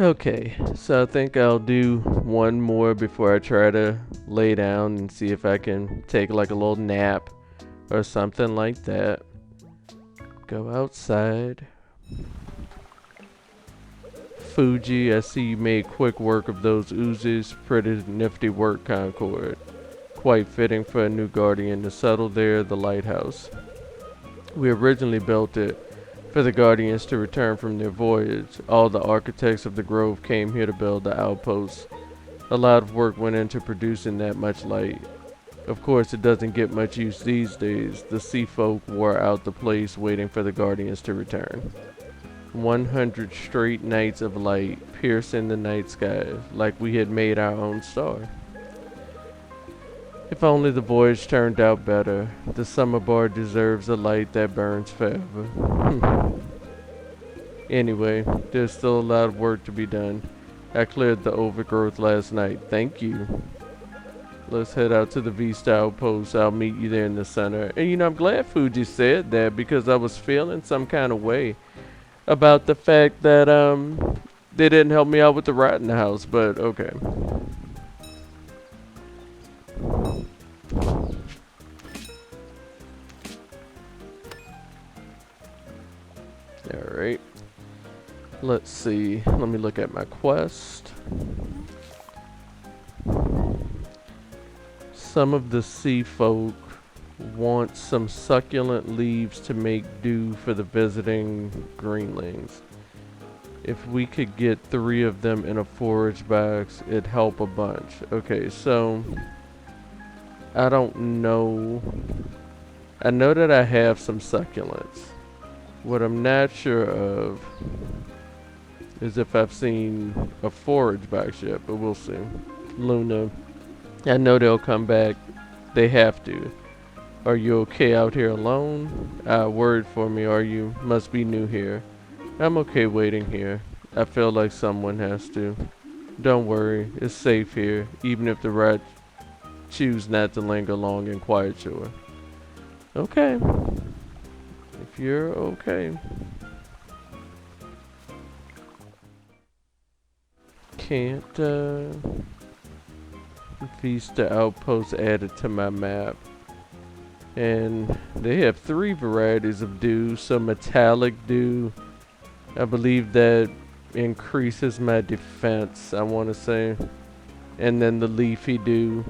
Okay, so I think I'll do one more before I try to lay down and see if I can take like a little nap or something like that. Go outside. Fuji, I see you made quick work of those oozes. Pretty nifty work, Concord. Quite fitting for a new guardian to settle there, the lighthouse. We originally built it for the guardians to return from their voyage. All the architects of the grove came here to build the outposts. A lot of work went into producing that much light. Of course, it doesn't get much use these days. The sea folk wore out the place waiting for the guardians to return. 100 straight nights of light piercing the night sky like we had made our own star. If only the voyage turned out better. The summer bar deserves a light that burns forever. Anyway, there's still a lot of work to be done. I cleared the overgrowth last night. Thank you. Let's head out to the V-Style post. I'll meet you there in the center. And I'm glad Fuji said that because I was feeling some kind of way about the fact that they didn't help me out with the rat in the house, but okay. Alright. Let's see. Let me look at my quest. Some of the sea folk want some succulent leaves to make dew for the visiting greenlings. If we could get 3 of them in a forage box, it'd help a bunch. Okay, so I don't know. I know that I have some succulents. What I'm not sure of is if I've seen a forage box yet, but we'll see. Luna, I know they'll come back. They have to. Are you okay out here alone? Word for me, are you? Must be new here. I'm okay waiting here. I feel like someone has to. Don't worry, it's safe here, even if the rats choose not to linger long in quiet shore. Okay. If you're okay. Can't, Vista Outpost added to my map. And they have 3 varieties of dew. So metallic dew, I believe that increases my defense, I want to say. And then the leafy dew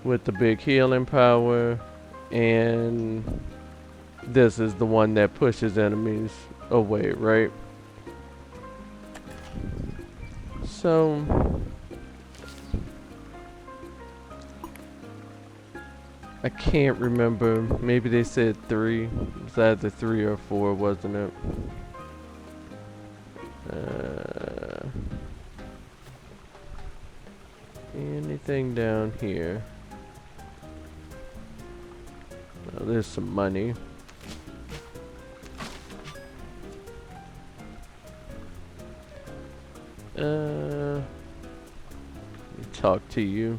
with the big healing power. And this is the one that pushes enemies away, right? So I can't remember. Maybe they said 3. It was either 3 or 4, wasn't it? Anything down here? Oh, there's some money. Let me talk to you.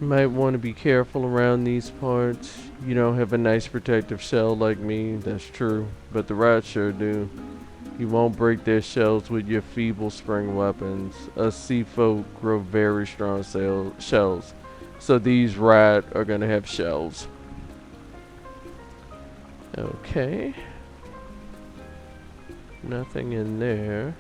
Might want to be careful around these parts. You don't have a nice protective shell like me, that's true, but the rats sure do. You won't break their shells with your feeble spring weapons. Us sea folk grow very strong shells, so these rat are gonna have shells. Okay. Nothing in there.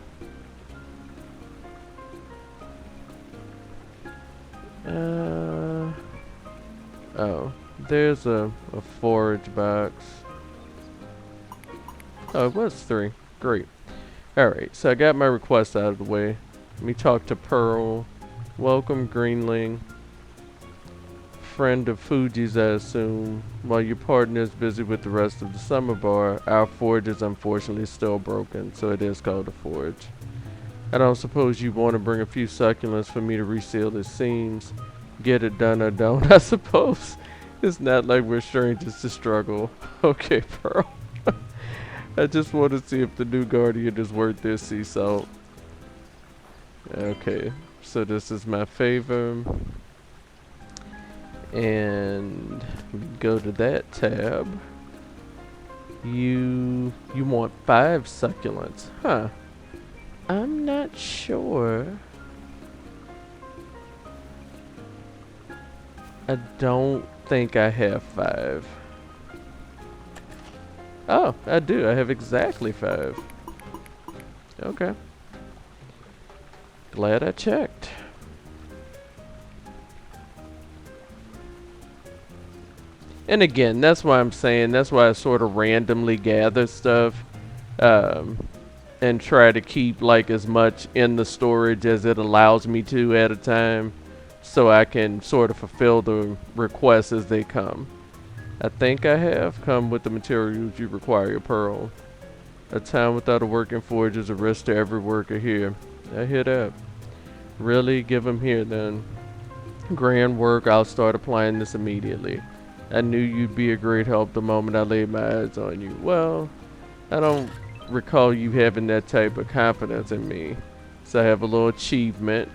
Oh, there's a forage box. Oh, it was 3. Great. Alright, so I got my request out of the way. Let me talk to Pearl. Welcome, Greenling. Friend of Fuji's, I assume. While your partner is busy with the rest of the summer bar, our forge is unfortunately still broken, so it is called a forge. I don't suppose you want to bring a few succulents for me to reseal the seams. Get it done or don't, I suppose. It's not like we're strangers to struggle. Okay, Pearl. I just want to see if the new guardian is worth their sea salt. Okay, so this is my favor. And go to that tab. You want 5 succulents, huh? I'm not sure. I don't think I have 5. Oh, I do. I have exactly 5. Okay. Glad I checked. And again, that's why I'm saying, that's why I sort of randomly gather stuff. And try to keep like as much in the storage as it allows me to at a time, so I can sort of fulfill the requests as they come. I think I have come with the materials you require, Pearl. A town without a working forge is a risk to every worker here. I hear that. Really? Give 'em here then. Grand work. I'll start applying this immediately. I knew you'd be a great help the moment I laid my eyes on you. Well, I don't recall you having that type of confidence in me. So I have a little achievement.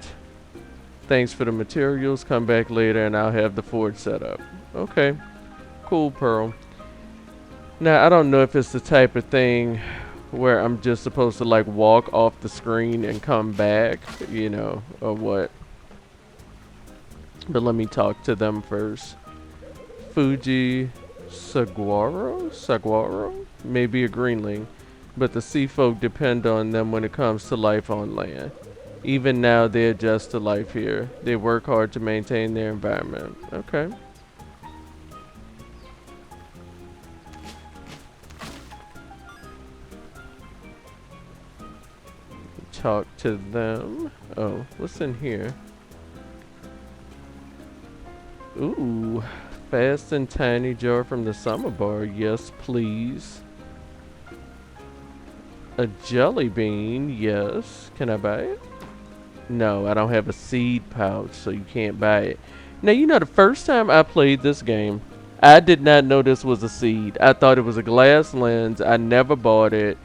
Thanks for the materials. Come back later and I'll have the forge set up. Okay. Cool, Pearl. Now, I don't know if it's the type of thing where I'm just supposed to like walk off the screen and come back, you know, or what. But let me talk to them first. Fuji Saguaro? Maybe a greenling. But the sea folk depend on them when it comes to life on land. Even now, they adjust to life here. They work hard to maintain their environment. Okay. Talk to them. Oh, what's in here? Ooh, fast and tiny jar from the summer bar. Yes, please. A jelly bean, yes. Can I buy it? No, I don't have a seed pouch, so you can't buy it. Now, you know, the first time I played this game, I did not know this was a seed. I thought it was a glass lens. I never bought it.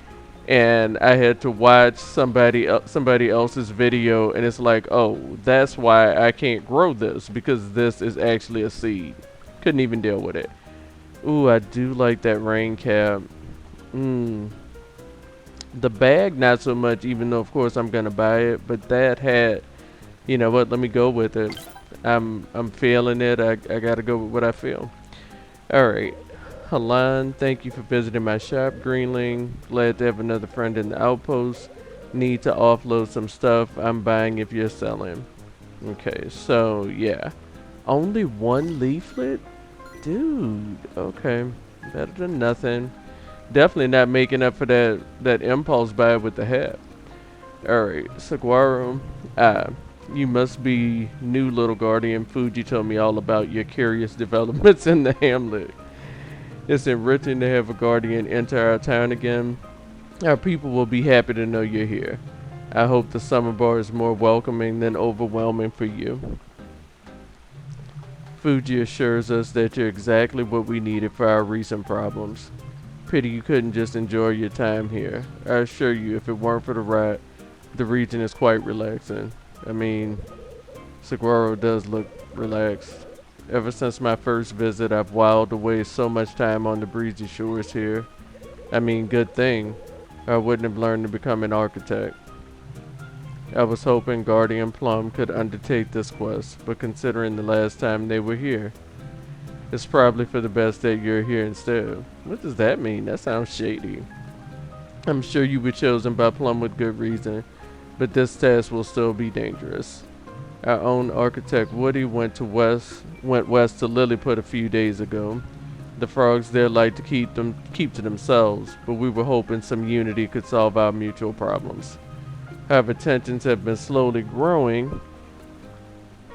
And I had to watch somebody else's video, and it's like, oh, that's why I can't grow this, because this is actually a seed. Couldn't even deal with it. Ooh, I do like that rain cap. The bag, not so much, even though, of course, I'm going to buy it. But that hat, you know what, let me go with it. I'm feeling it. I got to go with what I feel. All right. Halan, thank you for visiting my shop, Greenling. Glad to have another friend in the outpost. Need to offload some stuff. I'm buying if you're selling. Okay, so, yeah. Only 1 leaflet? Dude, okay. Better than nothing. Definitely not making up for that impulse buy with the hat. Alright, Saguaro. You must be new, little guardian. Fuji told me all about your curious developments in the hamlet. It's enriching to have a guardian enter our town again. Our people will be happy to know you're here. I hope the summer bar is more welcoming than overwhelming for you. Fuji assures us that you're exactly what we needed for our recent problems. Pity you couldn't just enjoy your time here. I assure you, if it weren't for the ride, the region is quite relaxing. I mean, Saguaro does look relaxed. Ever since my first visit, I've whiled away so much time on the breezy shores here. I mean, good thing. I wouldn't have learned to become an architect. I was hoping Guardian Plum could undertake this quest, but considering the last time they were here, it's probably for the best that you're here instead. What does that mean? That sounds shady. I'm sure you were chosen by Plum with good reason, but this task will still be dangerous. Our own architect Woody went west to Lilliput a few days ago. The frogs there like to keep to themselves, but we were hoping some unity could solve our mutual problems. However, tensions have been slowly growing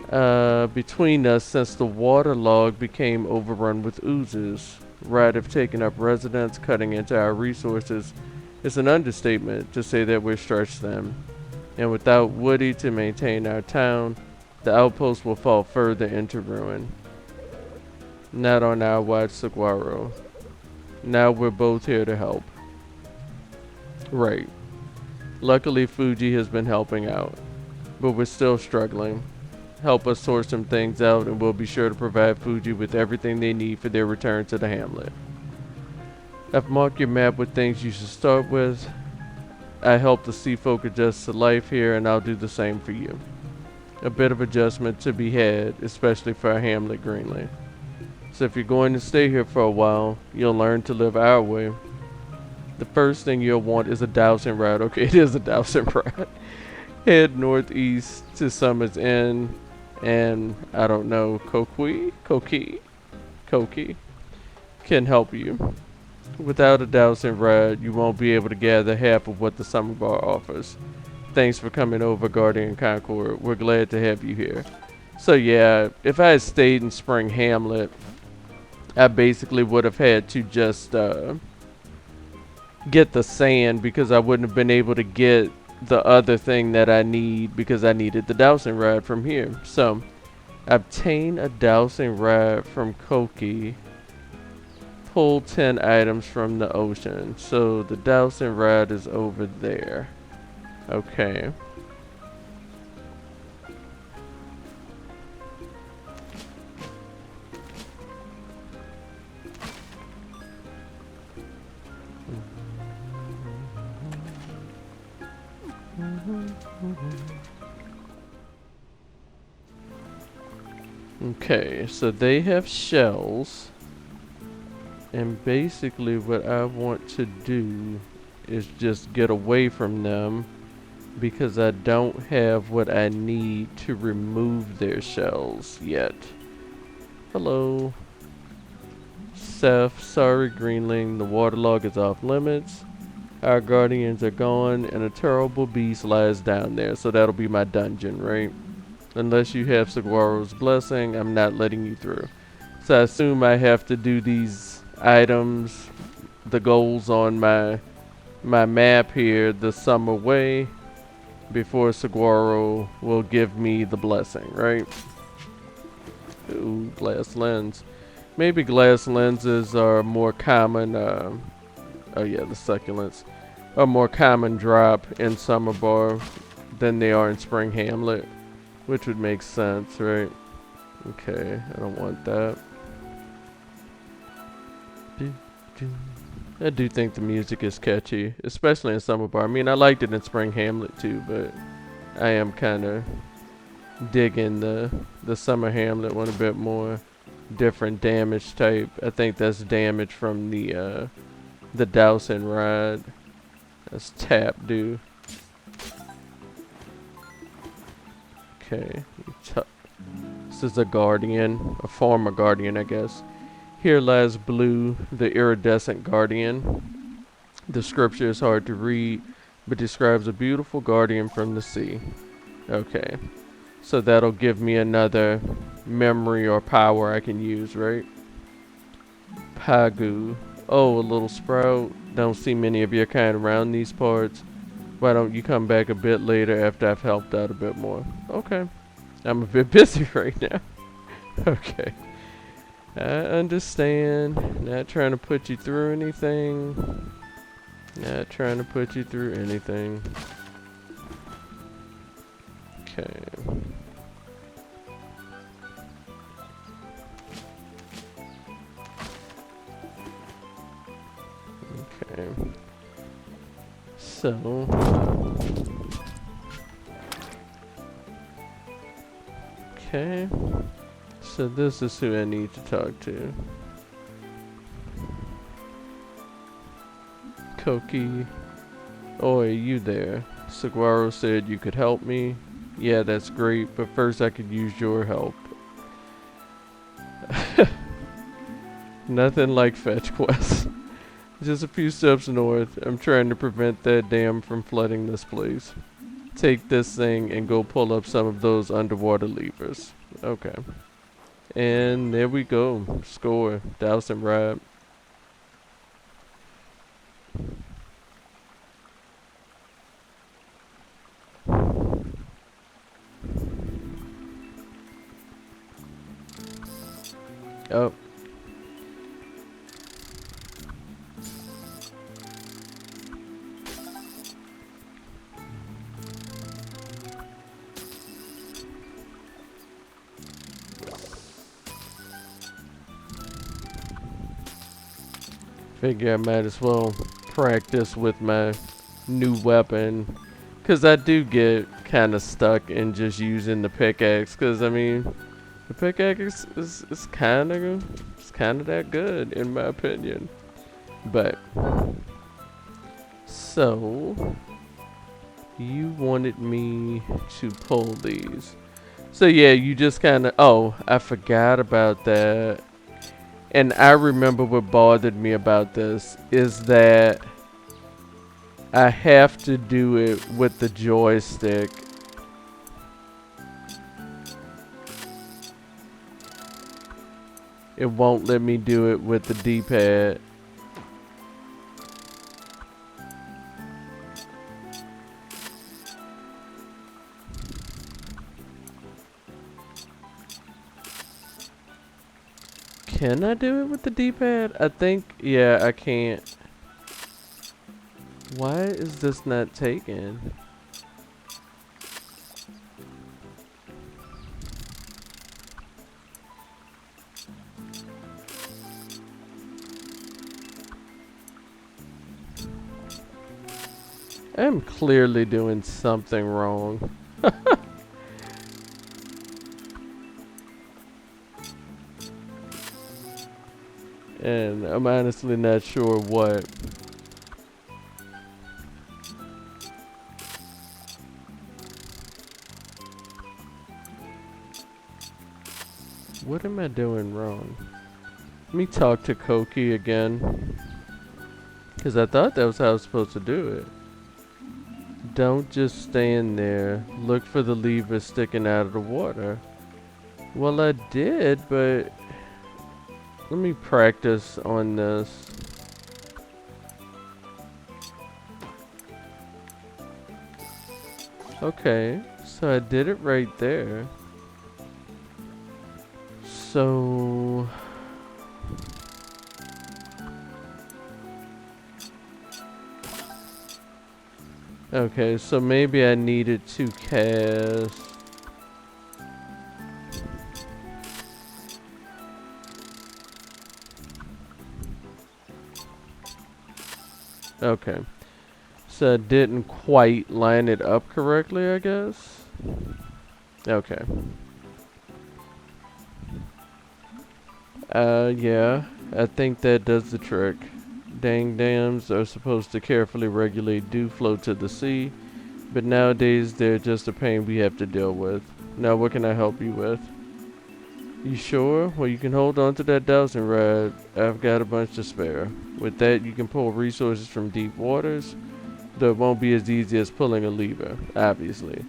between us since the water log became overrun with oozes. Right have taken up residence, cutting into our resources. It's an understatement to say that we're stretched thin. And without Woody to maintain our town, the outpost will fall further into ruin. Not on our watch, Saguaro. Now we're both here to help. Right. Luckily, Fuji has been helping out, but we're still struggling. Help us sort some things out, and we'll be sure to provide Fuji with everything they need for their return to the hamlet. I've marked your map with things you should start with. I help the sea folk adjust to life here, and I'll do the same for you. A bit of adjustment to be had, especially for a hamlet greenling. So if you're going to stay here for a while, you'll learn to live our way. The first thing you'll want is a dowsing rod. Okay, it is a dowsing rod. Head northeast to Summer's Inn, and I don't know, Koki can help you. Without a dowsing rod, you won't be able to gather half of what the Summer Bar offers. Thanks for coming over, Guardian Concord. We're glad to have you here. So yeah, if I had stayed in Spring Hamlet, I basically would have had to just get the sand because I wouldn't have been able to get the other thing that I need because I needed the dowsing rod from here. So, obtain a dowsing rod from Koki. Pull 10 items from the ocean. So, the dowsing rod is over there. Okay. Okay, so they have shells. And basically what I want to do is just get away from them because I don't have what I need to remove their shells yet. Hello. Seth, sorry Greenling, the waterlog is off limits. Our guardians are gone and a terrible beast lies down there, so that'll be my dungeon, right? Unless you have Saguaro's blessing, I'm not letting you through. So I assume I have to do these items, the goals on my map here, the Summer Way, before Saguaro will give me the blessing, right? Ooh, glass lens. Maybe glass lenses are more common, oh yeah, the succulents, are more common drop in Summer Bar than they are in Spring Hamlet, which would make sense, right? Okay, I don't want that. I do think the music is catchy, especially in Summer Bar. I mean, I liked it in Spring Hamlet too, but I am kind of digging the Summer Hamlet one a bit more. Different damage type. I think that's damage from the dowsing rod. That's tap do. Okay. This is a guardian, a former guardian, I guess. Here lies Blue, the iridescent guardian. The scripture is hard to read, but describes a beautiful guardian from the sea. Okay. So that'll give me another memory or power I can use, right? Pagu. Oh, a little sprout. Don't see many of your kind around these parts. Why don't you come back a bit later after I've helped out a bit more? Okay. I'm a bit busy right now. Okay. I understand. Not trying to put you through anything. Not trying to put you through anything. Okay. Okay. So. Okay. So this is who I need to talk to. Koki. Oi, you there. Saguaro said you could help me. Yeah, that's great, but first I could use your help. Nothing like fetch quests. Just a few steps north. I'm trying to prevent that dam from flooding this place. Take this thing and go pull up some of those underwater levers. Okay. And there we go. Score. Dowsing rod. Oh. figure I might as well practice with my new weapon. Because I do get kind of stuck in just using the pickaxe. Because, I mean, the pickaxe is kind of that good, in my opinion. But, so, you wanted me to pull these. So, yeah, you just kind of, oh, I forgot about that. And I remember what bothered me about this is that I have to do it with the joystick. It won't let me do it with the D-pad. Can I do it with the D-pad? I think, yeah, I can't. Why is this not taken? I'm clearly doing something wrong. And I'm honestly not sure what. What am I doing wrong? Let me talk to Koki again. Because I thought that was how I was supposed to do it. Don't just stand there. Look for the lever sticking out of the water. Well, I did, but let me practice on this. Okay, so I did it right there. So okay, so maybe I needed to cast. Okay, so I didn't quite line it up correctly, I guess. Okay. Yeah, I think that does the trick. Dang dams are supposed to carefully regulate dew flow to the sea, but nowadays they're just a pain we have to deal with. Now what can I help you with? You sure? Well, you can hold on to that dowsing rod. I've got a bunch to spare. With that, you can pull resources from deep waters, though it won't be as easy as pulling a lever, obviously.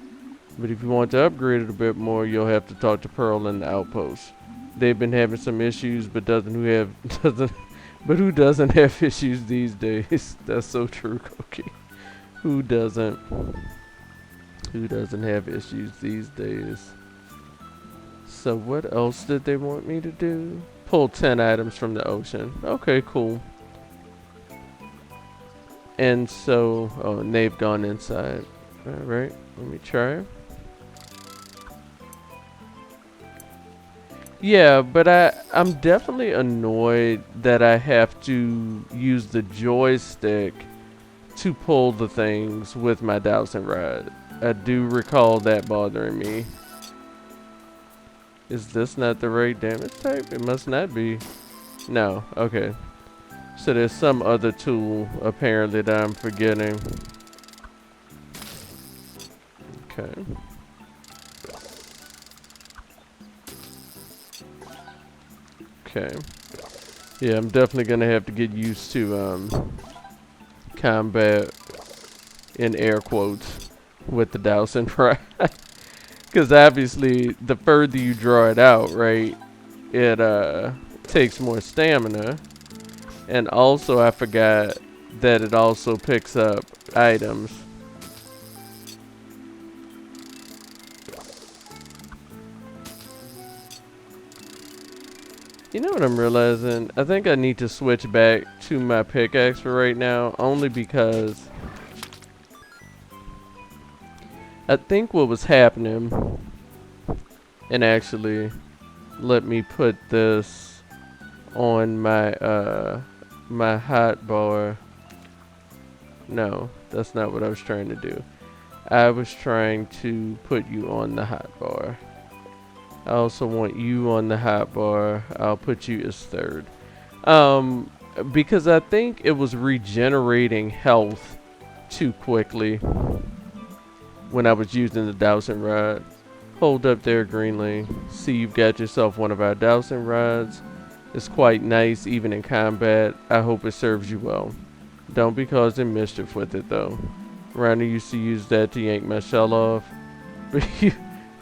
But if you want to upgrade it a bit more, you'll have to talk to Pearl and the outpost. They've been having some issues, but who doesn't have issues these days? That's so true, Koki. Who doesn't? Who doesn't have issues these days? So what else did they want me to do? Pull 10 items from the ocean. Okay, cool. And so, oh, and they've gone inside. Alright, let me try. Yeah, but I'm definitely annoyed that I have to use the joystick to pull the things with my dowsing rod. I do recall that bothering me. Is this not the right damage type? It must not be. No, okay. So there's some other tool apparently that I'm forgetting. Okay. Okay. Yeah, I'm definitely gonna have to get used to combat in air quotes with the dowsing rod. Because obviously the further you draw it out, right, it takes more stamina. And also I forgot that it also picks up items. You know what I'm realizing? I think I need to switch back to my pickaxe for right now, only because I think what was happening, and actually let me put this on my my hot bar. No, that's not what I was trying to do. I was trying to put you on the hot bar. I also want you on the hot bar. I'll put you as third. Because I think it was regenerating health too quickly when I was using the dowsing rod. Hold up there, Greenling. See, you've got yourself one of our dowsing rods. It's quite nice, even in combat. I hope it serves you well. Don't be causing mischief with it, though. Rhino used to use that to yank my shell off. But you...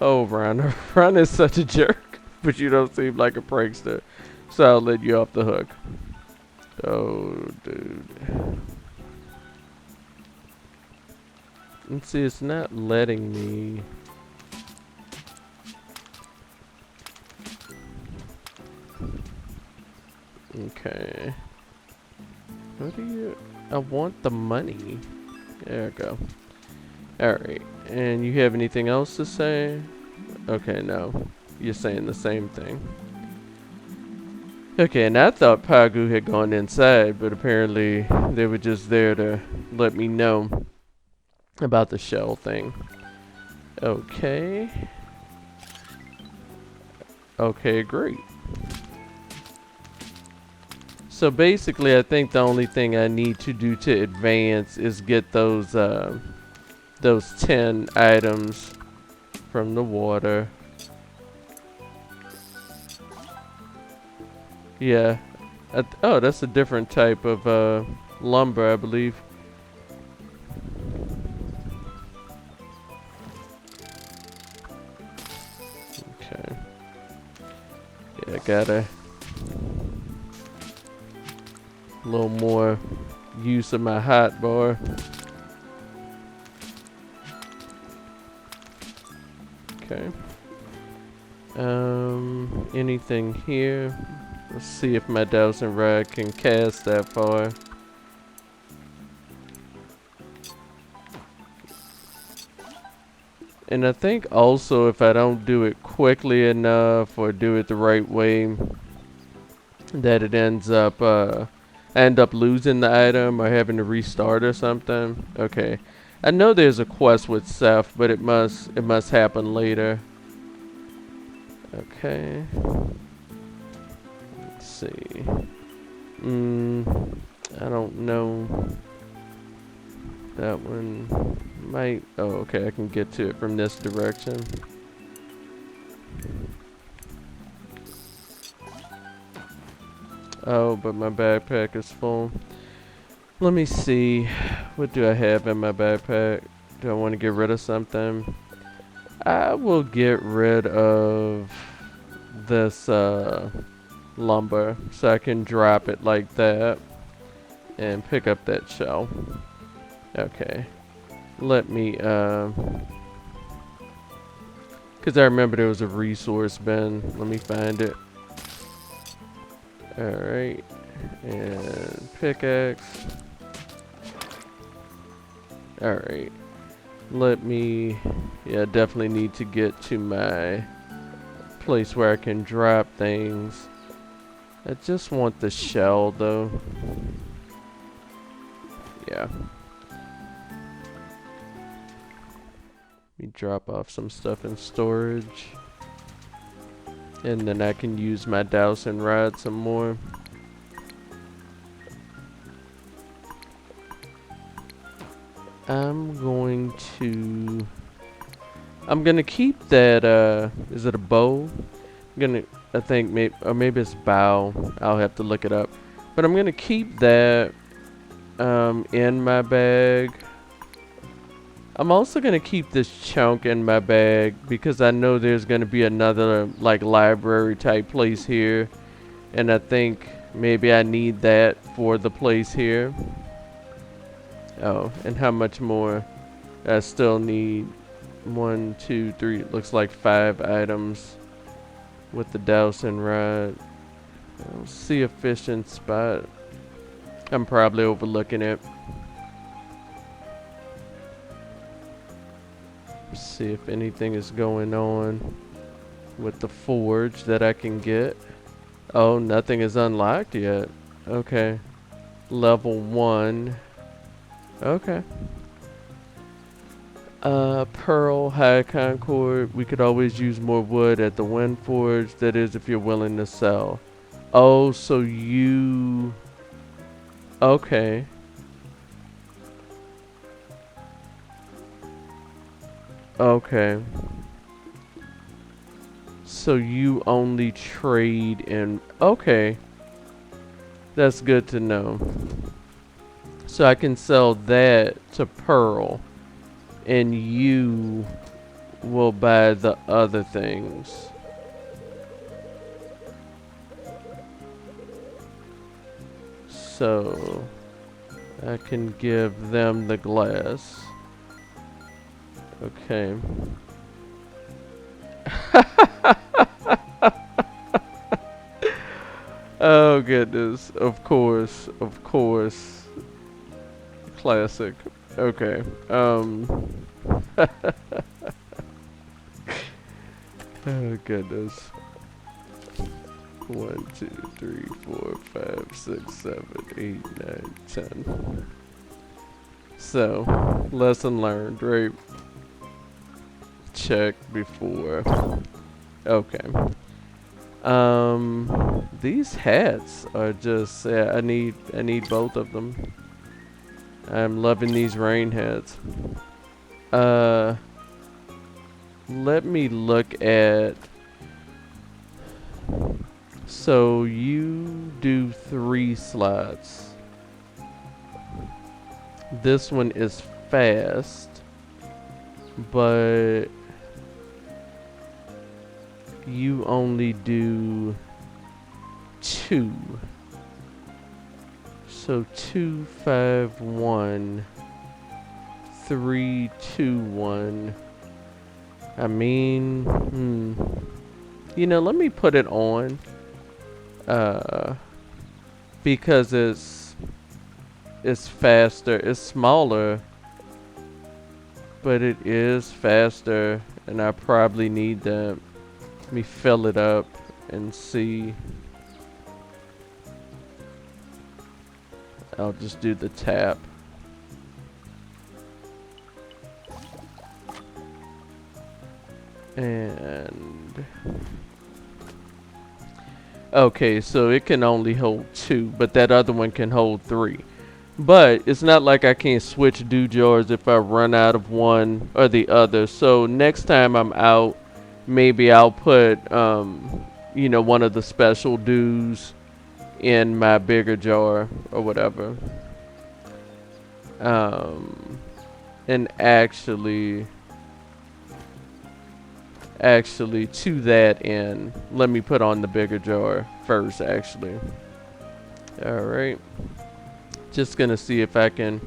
Oh, Rhino. Rhino is such a jerk. But you don't seem like a prankster. So I'll let you off the hook. Oh, dude. Let's see, it's not letting me... Okay. What do you... I want the money. There we go. Alright. And you have anything else to say? Okay, no. You're saying the same thing. Okay, and I thought Pagu had gone inside, but apparently they were just there to let me know about the shell thing. Okay. Okay, great. So basically, I think the only thing I need to do to advance is get those 10 items from the water. Yeah. Oh, that's a different type of lumber, I believe. Okay. Yeah, I gotta... A little more use of my hot bar. Okay. Anything here? Let's see if my dowsing rod can cast that far. And I think also if I don't do it quickly enough or do it the right way, that it ends up end up losing the item or having to restart or something. Okay. I know there's a quest with Seth, but it must happen later. Okay. Let's see. I don't know. That one might... Oh, okay. I can get to it from this direction. Oh, but my backpack is full. Let me see. What do I have in my backpack? Do I want to get rid of something? I will get rid of this lumber so I can drop it like that and pick up that shell. Okay. Let me because I remember there was a resource bin. Let me find it. Alright. And pickaxe. Alright. Let me... Yeah, definitely need to get to my place where I can drop things. I just want the shell, though. Yeah. Let me drop off some stuff in storage. And then I can use my dowsing rod some more. I'm gonna keep that, is it a bow? I think maybe it's bow. I'll have to look it up. But I'm gonna keep that, in my bag. I'm also gonna keep this chunk in my bag because I know there's gonna be another, like, library type place here. And I think maybe I need that for the place here. Oh, and how much more? I still need 1, 2, 3, it looks like 5 items with the dowsing rod. I'll see a fishing spot. I'm probably overlooking it. See if anything is going on with the forge that I can get. Oh, nothing is unlocked yet. Okay. Level 1. Okay. Pearl, High Concord. We could always use more wood at the Wind Forge. That is if you're willing to sell. Oh, so you... Okay. Okay. So you only trade in... Okay. That's good to know. So I can sell that to Pearl. And you will buy the other things. So I can give them the glass. Okay. Oh goodness. Of course. Of course. Classic. Okay. Oh goodness. 1, 2, 3, 4, 5, 6, 7, 8, 9, 10. So, lesson learned, right? Check before. Okay. These hats are just, yeah, I need both of them. I'm loving these rain hats. Let me look at, so you do 3 slots. This one is fast, but you only do 2. So 2, 5, 1, 3, 2, 1. I mean, you know, let me put it on. Because it's faster. It's smaller, but it is faster, and I probably need that. Let me fill it up and see. I'll just do the tap. And okay, so it can only hold 2, but that other one can hold 3. But it's not like I can't switch dew jars if I run out of one or the other. So next time I'm out, maybe I'll put you know, one of the special dews in my bigger jar or whatever. And actually to that end, let me put on the bigger jar first actually. All right, just gonna see if I can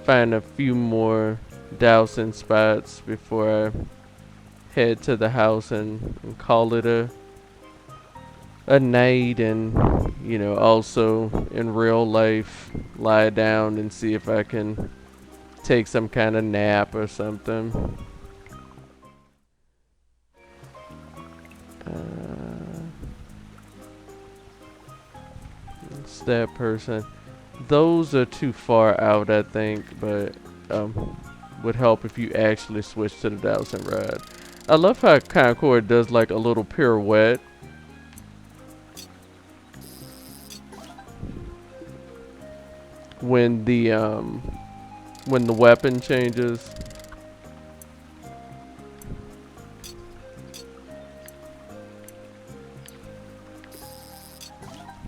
find a few more dousing spots before I head to the house and call it a night, and you know, also in real life lie down and see if I can take some kind of nap or something. It's that person. Those are too far out, I think, but would help if you actually switch to the dowsing rod. I love how Concord does like a little pirouette. When the weapon changes.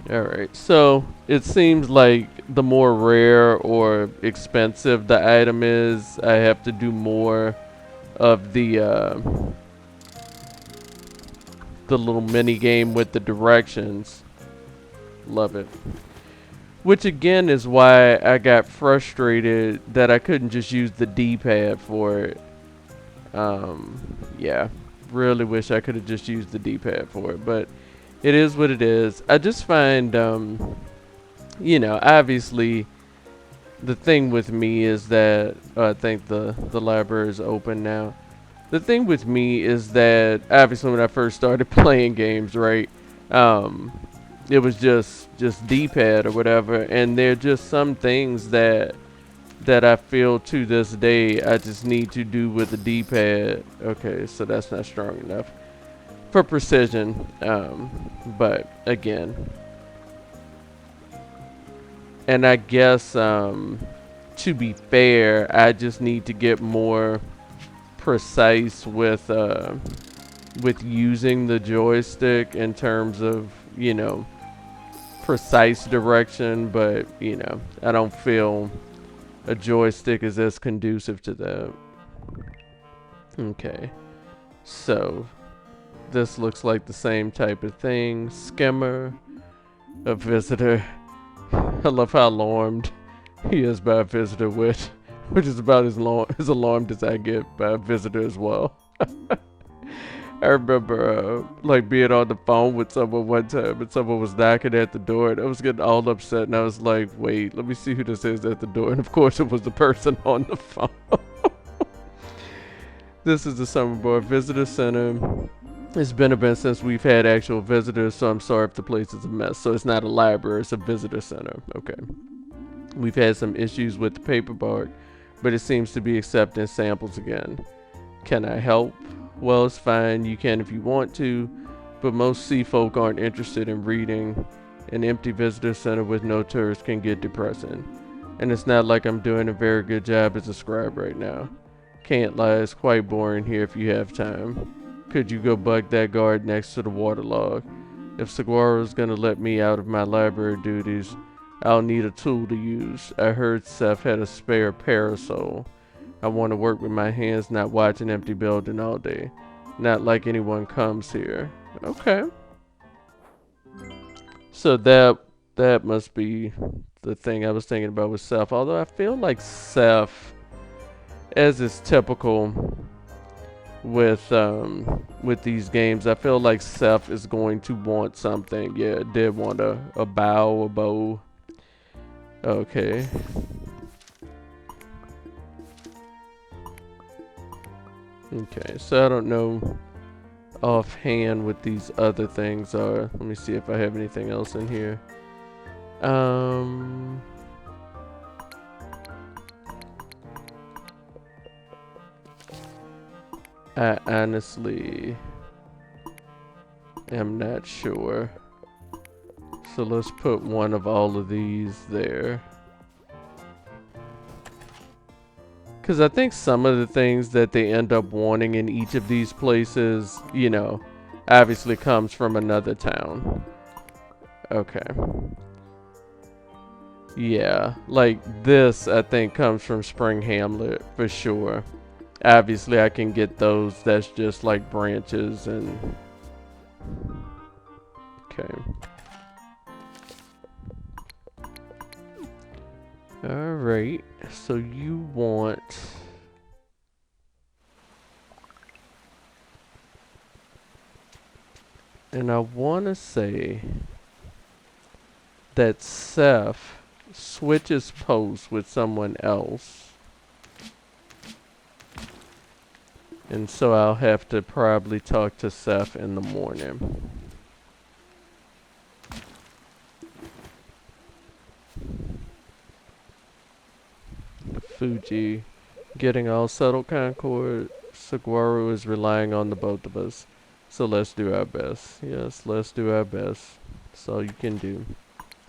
Alright, so it seems like the more rare or expensive the item is, I have to do more of the little mini game with the directions. Love it. Which again is why I got frustrated that I couldn't just use the D-pad for it. Yeah, really wish I could have just used the D-pad for it, but it is what it is. I just find, you know, obviously the thing with me is that, I think the library is open now. The thing with me is that, obviously when I first started playing games, right, it was just D-pad or whatever. And there are just some things that I feel to this day I just need to do with the D-pad. Okay, so that's not strong enough for precision. But again, and I guess to be fair, I just need to get more precise with using the joystick in terms of, you know, precise direction. But you know, I don't feel a joystick is as conducive to that. Okay, so this looks like the same type of thing. Skimmer, a visitor. I love how alarmed he is by a visitor, which is about as alarmed as I get by a visitor as well. I remember like being on the phone with someone one time and someone was knocking at the door and I was getting all upset and I was like, wait, let me see who this is at the door. And of course it was the person on the phone. This is the Summerboard Visitor Center. It's been a bit since we've had actual visitors, so I'm sorry if the place is a mess. So it's not a library, it's a visitor center. Okay. We've had some issues with the paperbark, but it seems to be accepting samples again. Can I help? Well, it's fine. You can if you want to, but most sea folk aren't interested in reading. An empty visitor center with no tourists can get depressing. And it's not like I'm doing a very good job as a scribe right now. Can't lie, it's quite boring here if you have time. Could you go bug that guard next to the waterlog? If Saguaro's gonna let me out of my library duties, I'll need a tool to use. I heard Seth had a spare parasol. I want to work with my hands, not watch an empty building all day. Not like anyone comes here. Okay. So that must be the thing I was thinking about with Seth. Although I feel like Seth, as is typical with these games, I feel like Seth is going to want something. Yeah, it did want a bow. Okay. Okay, so I don't know offhand what these other things are. Let me see if I have anything else in here. I honestly am not sure. So let's put one of all of these there. Because I think some of the things that they end up wanting in each of these places, you know, obviously comes from another town. Okay. Yeah, like this I think comes from Spring Hamlet for sure. Obviously I can get those that's just like branches and... Okay. Alright, so you want... And I want to say that Seth switches posts with someone else. And so I'll have to probably talk to Seth in the morning. Fuji, getting all settled, Concord. Saguaro is relying on the both of us. So let's do our best. Yes, let's do our best. That's all you can do.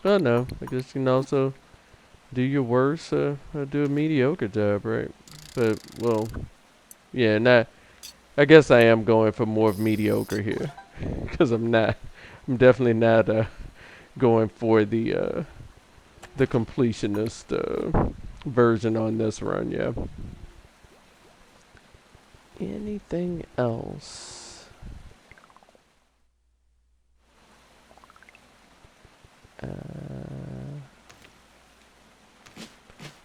Oh no, I guess you can also do your worst or do a mediocre job, right? But, well, yeah, not... I guess I am going for more of mediocre here. Because I'm definitely not going for the completionist version on this run, yeah. Anything else?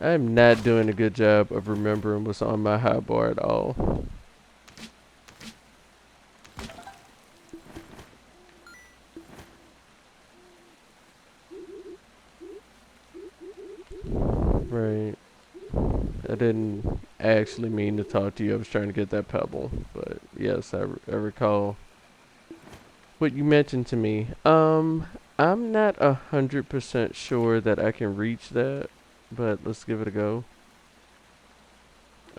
I'm not doing a good job of remembering what's on my high bar at all. Right. I didn't actually mean to talk to you. I was trying to get that pebble. But yes, I recall what you mentioned to me. I'm not 100% sure that I can reach that, but let's give it a go.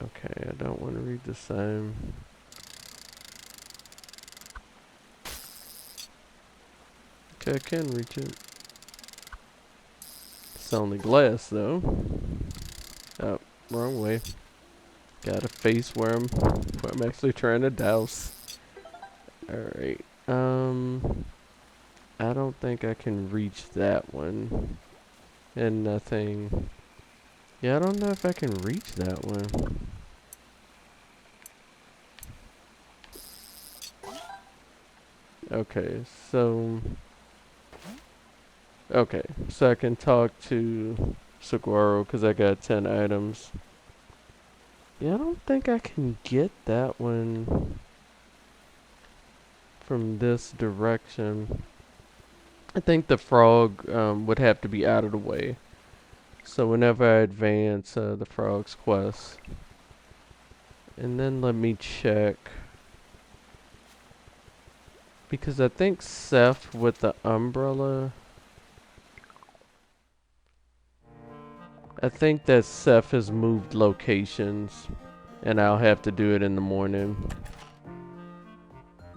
Okay, I don't want to read the same. Okay, I can reach it. It's only glass though. Oh, wrong way. Got a face where I'm actually trying to douse. Alright. I don't think I can reach that one. And nothing. Yeah, I don't know if I can reach that one. Okay, so... Okay, so I can talk to Saguaro because I got 10 items. Yeah, I don't think I can get that one from this direction. I think the frog would have to be out of the way. So whenever I advance the frog's quest. And then let me check. Because I think Seth with the umbrella. I think that Seth has moved locations. And I'll have to do it in the morning.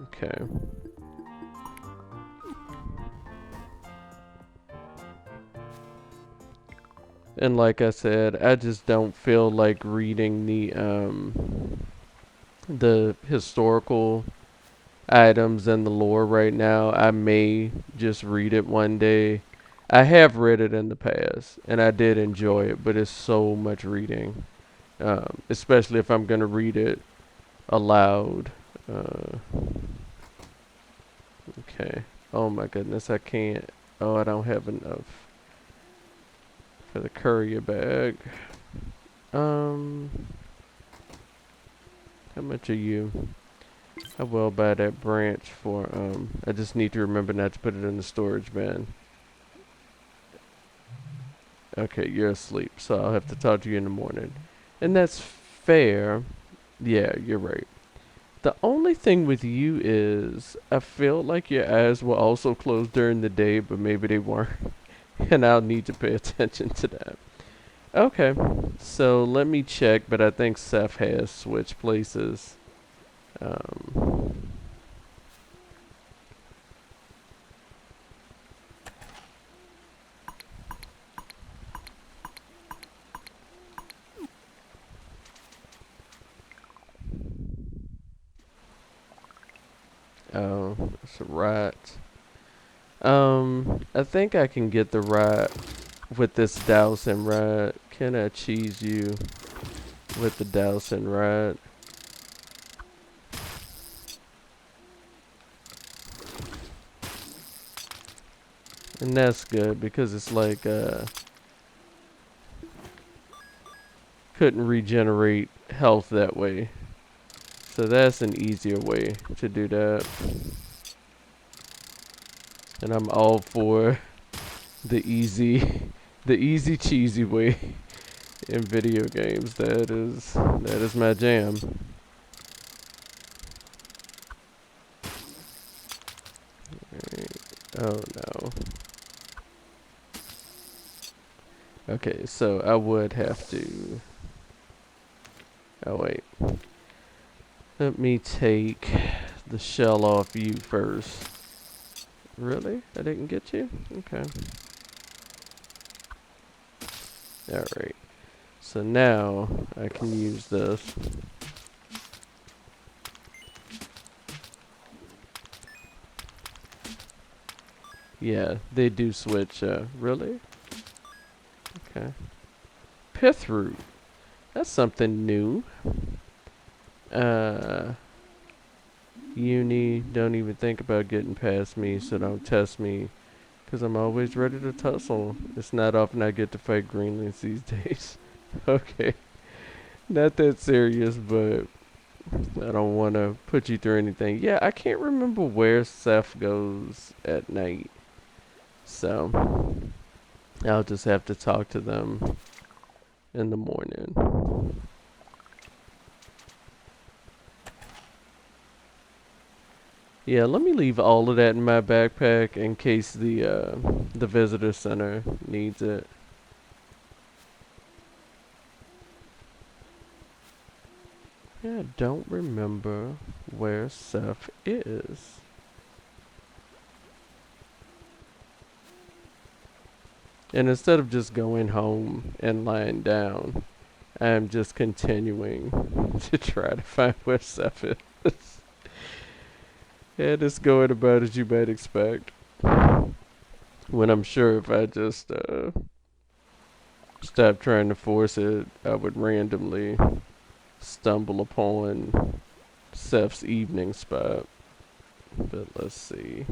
Okay. And like I said, I just don't feel like reading the historical items and the lore right now. I may just read it one day. I have read it in the past, and I did enjoy it, but it's so much reading, especially if I'm gonna read it aloud. Okay. Oh my goodness, I can't. Oh, I don't have enough for the courier bag. Um, how much are you? I will buy that branch for, I just need to remember not to put it in the storage bin. Okay, you're asleep, so I'll have to talk to you in the morning. And that's fair. Yeah, you're right. The only thing with you is, I feel like your eyes were also closed during the day, but maybe they weren't. And I'll need to pay attention to that. Okay, so let me check, but I think Seth has switched places. Um, oh, it's a rat. I think I can get the rat with this dowsing rat. Can I cheese you with the dowsing rat? And that's good because it's like, couldn't regenerate health that way. So that's an easier way to do that. And I'm all for the easy, the easy cheesy way in video games. That is my jam. Right. Oh no. Okay, so I would have to. Oh wait. Let me take the shell off you first. Really? I didn't get you? Okay. Alright. So now I can use this. Yeah, they do switch. Really? Okay. Pith root. That's something new. Uni, don't even think about getting past me, so don't test me. Because I'm always ready to tussle. It's not often I get to fight greenlings these days. Okay. Not that serious, but I don't want to put you through anything. Yeah, I can't remember where Seth goes at night. So, I'll just have to talk to them in the morning. Yeah, let me leave all of that in my backpack in case the visitor center needs it. Yeah, I don't remember where Seth is. And instead of just going home and lying down, I'm just continuing to try to find where Seth is. And it's going about as you might expect. When I'm sure if I just stop trying to force it, I would randomly stumble upon Seth's evening spot. But let's see.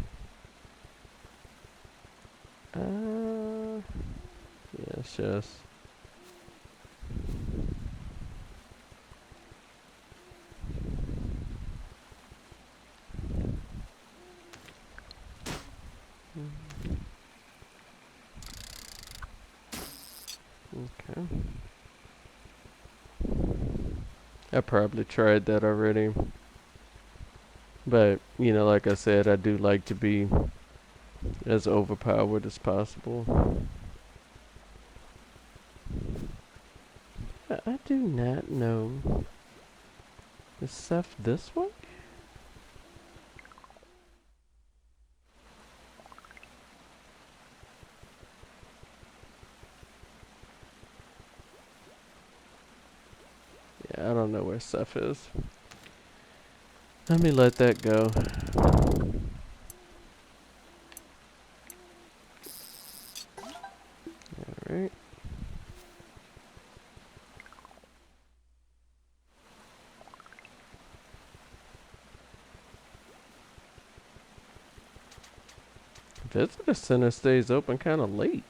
Yeah, it's just. Okay. I probably tried that already. But, you know, like I said, I do like to be as overpowered as possible. I do not know. Is Seth this way? Yeah, I don't know where Seth is. Let me let that go. Alright. Visitor center stays open kind of late.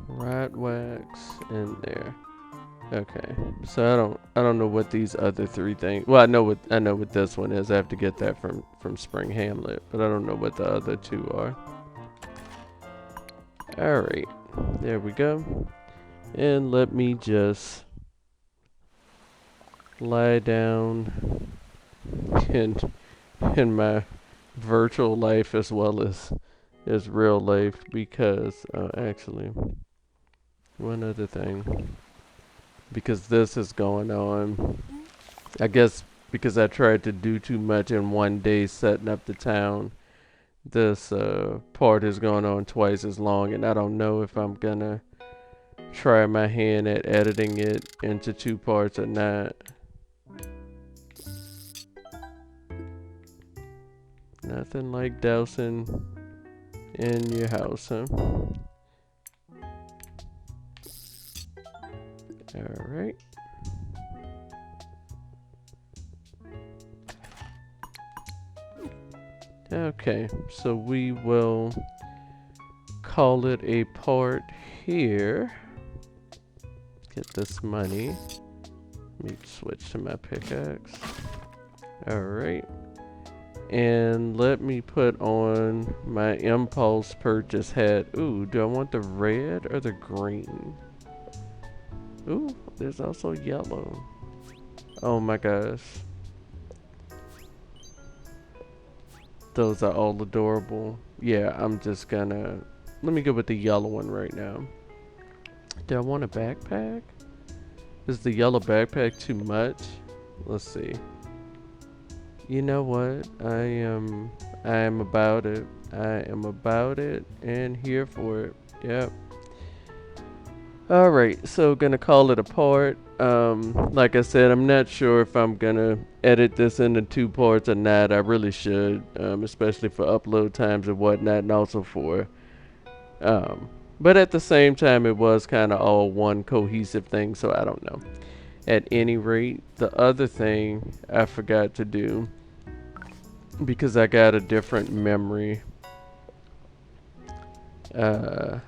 Rat wax in there. Okay, so I don't know what these other three things. Well, I know what this one is. I have to get that from Spring Hamlet, but I don't know what the other two are. All right, there we go. And let me just lie down in my virtual life as well as real life because actually one other thing. Because this is going on. I guess because I tried to do too much in one day setting up the town, this part is going on twice as long, and I don't know if I'm gonna try my hand at editing it into two parts or not. Nothing like dousing in your house, huh? Alright. Okay, so we will call it a part here. Get this money. Let me switch to my pickaxe. Alright. And let me put on my impulse purchase hat. Ooh, do I want the red or the green? Ooh, there's also yellow. Oh my gosh. Those are all adorable. Yeah, I'm just gonna... Let me go with the yellow one right now. Do I want a backpack? Is the yellow backpack too much? Let's see. You know what? I am about it. I am about it and here for it. Yep. Alright, so gonna call it a part. Like I said, I'm not sure if I'm gonna edit this into two parts or not. I really should, especially for upload times and whatnot, and also for, but at the same time, it was kind of all one cohesive thing, so I don't know. At any rate, the other thing I forgot to do, because I got a different memory, could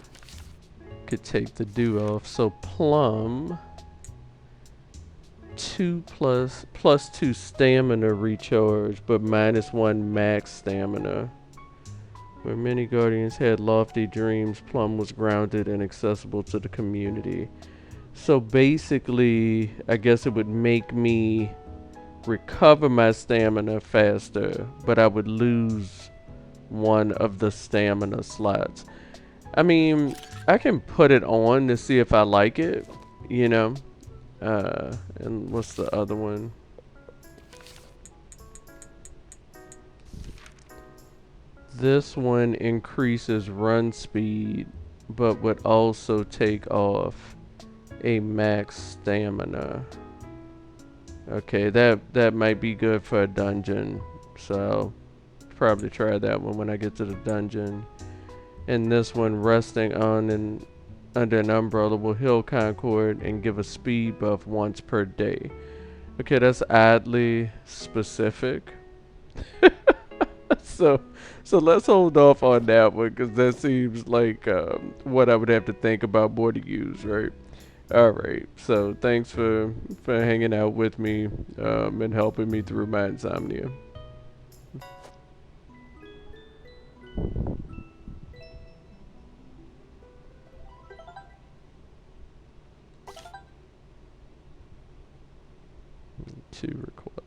take the dew off. So plum 2 plus 2 stamina recharge, but -1 max stamina. Where many guardians had lofty dreams, Plum was grounded and accessible to the community. So basically, I guess it would make me recover my stamina faster, but I would lose one of the stamina slots. I mean, I can put it on to see if I like it, you know. And what's the other one? This one increases run speed, but would also take off a max stamina. Okay, that might be good for a dungeon, so I'll probably try that one when I get to the dungeon. And this one, resting on and under an umbrella, will heal Concord and give a speed buff once per day. Okay, that's oddly specific. so so let's hold off on that one because that seems like what I would have to think about more to use, right? All right. So thanks for hanging out with me and helping me through my insomnia. To request.